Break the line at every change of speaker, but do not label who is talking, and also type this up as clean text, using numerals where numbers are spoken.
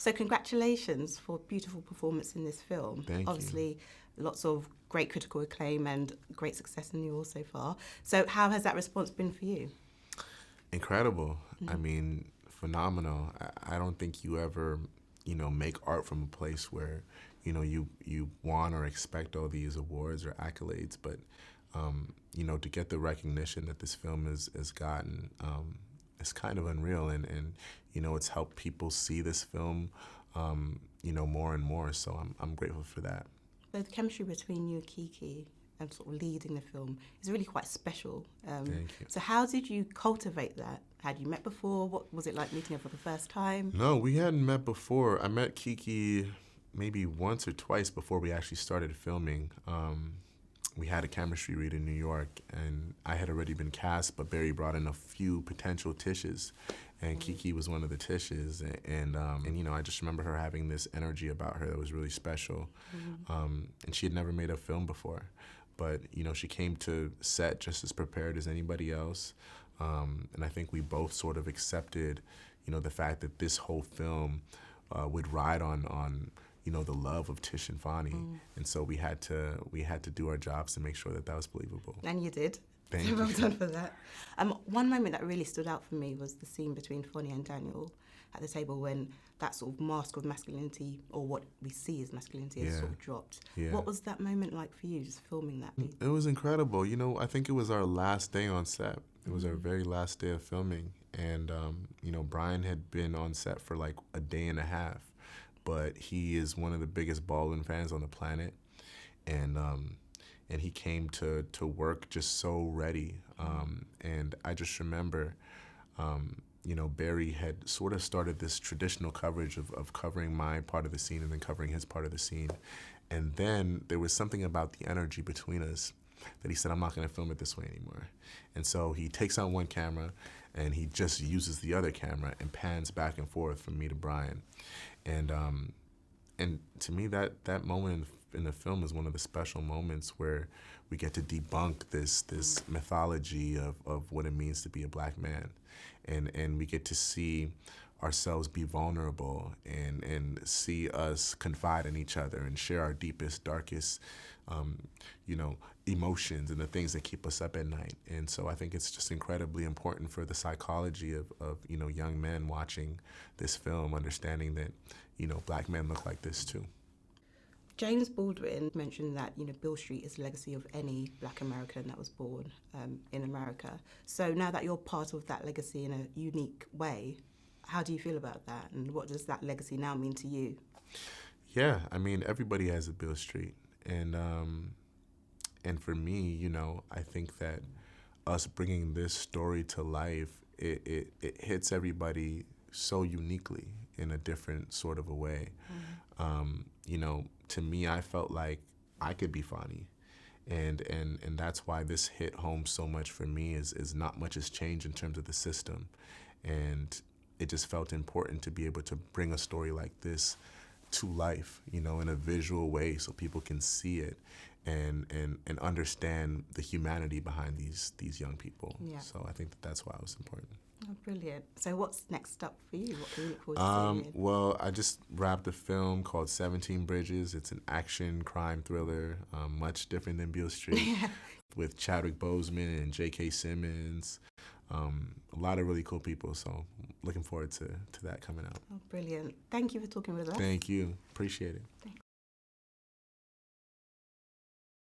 So congratulations for a beautiful performance in this film.
Thank you.
Obviously, lots of great critical acclaim and great success in the award so far. So how has that response been for you?
Incredible. I mean, phenomenal. I don't think you ever, make art from a place where, you want or expect all these awards or accolades, but, to get the recognition that this film has gotten, it's kind of unreal, and it's helped people see this film, more and more, so I'm grateful for that.
The chemistry between you and Kiki and sort of leading the film is really quite special.
Thank you.
So how did you cultivate that? Had you met before? What was it like meeting her for the first time?
No, we hadn't met before. I met Kiki maybe once or twice before we actually started filming. We had a chemistry read in New York, and I had already been cast, but Barry brought in a few potential Tishes, and Kiki was one of the Tishes, and I just remember her having this energy about her that was really special, and she had never made a film before, but she came to set just as prepared as anybody else, and I think we both sort of accepted, the fact that this whole film would ride on the love of Tish and Fonny, and so we had to do our jobs to make sure that was believable.
And you did.
Thank
so
you.
well done for that. One moment that really stood out for me was the scene between Fonny and Daniel at the table when that sort of mask of masculinity, or what we see as masculinity, has sort of dropped.
Yeah.
What was that moment like for you, just filming that?
It was incredible. I think it was our last day on set. It was our very last day of filming, and Brian had been on set for like a day and a half. But he is one of the biggest Baldwin fans on the planet, and he came to work just so ready. And I just remember, Barry had sort of started this traditional coverage of covering my part of the scene and then covering his part of the scene. And then there was something about the energy between us that he said, I'm not going to film it this way anymore. And so he takes out one camera and he just uses the other camera and pans back and forth from me to Brian. And to me, that moment in the film is one of the special moments where we get to debunk this mythology of what it means to be a black man, and we get to see ourselves be vulnerable and see us confide in each other and share our deepest, darkest, emotions and the things that keep us up at night. And so I think it's just incredibly important for the psychology of young men watching this film, understanding that, black men look like this too.
James Baldwin mentioned that, Beale Street is the legacy of any black American that was born in America. So now that you're part of that legacy in a unique way, how do you feel about that? And what does that legacy now mean to you?
Yeah, I mean, everybody has a Beale Street. And for me, I think that us bringing this story to life, it hits everybody so uniquely in a different sort of a way. To me, I felt like I could be Fonny. And that's why this hit home so much for me is not much has changed in terms of the system. And it just felt important to be able to bring a story like this to life, in a visual way so people can see it and understand the humanity behind these young people. Yeah. So I think that's why it was important.
Oh, brilliant. So what's next up for you? What can we look forward to seeing?
Well, I just wrapped a film called 17 Bridges. It's an action crime thriller, much different than Beale Street, with Chadwick Boseman and J.K. Simmons. A lot of really cool people, so looking forward to that coming out.
Oh, brilliant. Thank you for talking with us.
Thank you. Appreciate it.